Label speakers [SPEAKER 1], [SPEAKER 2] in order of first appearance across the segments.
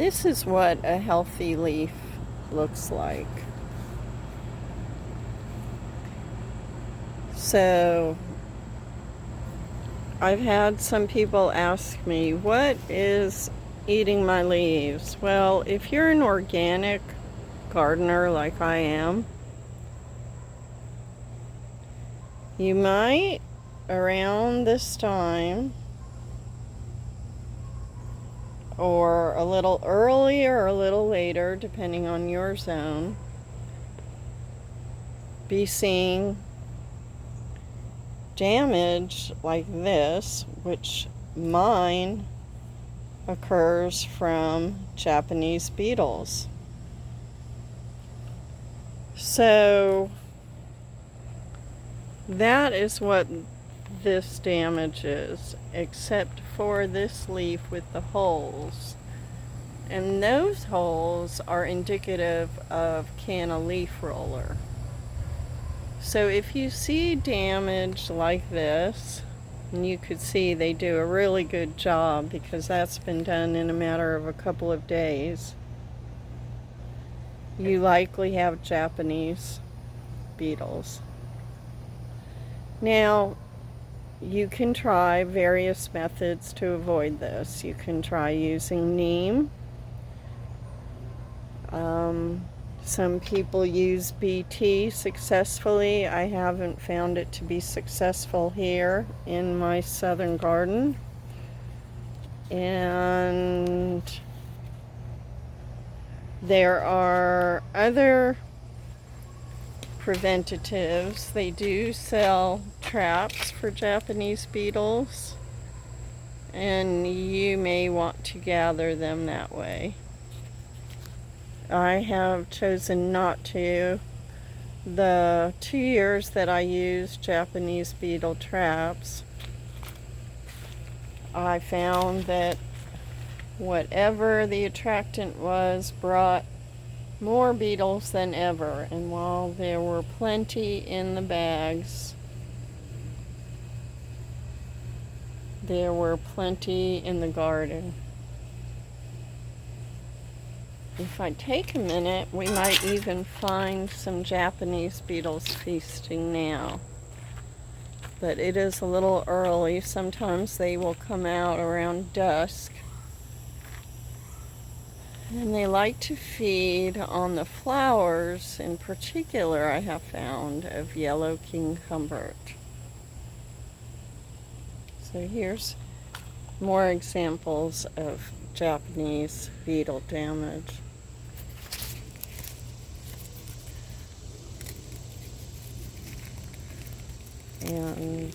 [SPEAKER 1] This is what a healthy leaf looks like. So I've had some people ask me, what is eating my leaves? Well, if you're an organic gardener like I am, you might, around this time, or a little early or a little later, depending on your zone, be seeing damage like this, which mine occurs from Japanese beetles. So that is what this damage is, except for this leaf with the holes. And those holes are indicative of Canna leaf roller. So if you see damage like this, and you could see they do a really good job because that's been done in a matter of a couple of days, you likely have Japanese beetles. Now, you can try various methods to avoid this. You can try using neem. Some people use BT successfully. I haven't found it to be successful here in my southern garden. And there are other preventatives. They do sell traps for Japanese beetles, and you may want to gather them that way. I have chosen not to. The 2 years that I used Japanese beetle traps, I found that whatever the attractant was brought more beetles than ever. And while there were plenty in the bags, there were plenty in the garden. If I take a minute, we might even find some Japanese beetles feasting now. But it is a little early. Sometimes they will come out around dusk. And they like to feed on the flowers, in particular, I have found, of yellow kingcumbert. So here's more examples of Japanese beetle damage. And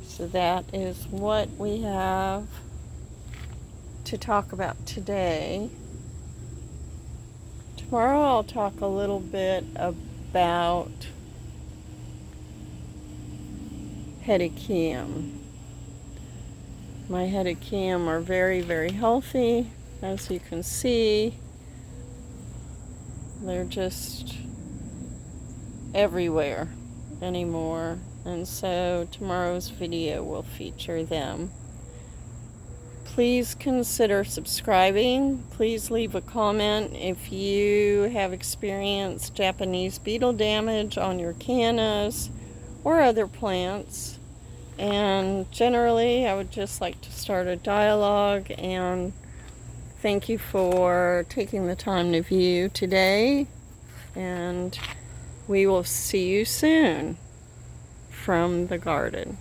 [SPEAKER 1] so that is what we have to talk about today. Tomorrow I'll talk a little bit about hedychium. My hedychium are very, very healthy. As you can see, they're just everywhere anymore, and so tomorrow's video will feature them. Please consider subscribing. Please leave a comment if you have experienced Japanese beetle damage on your cannas or other plants. And generally, I would just like to start a dialogue, and thank you for taking the time to view today, and we will see you soon from the garden.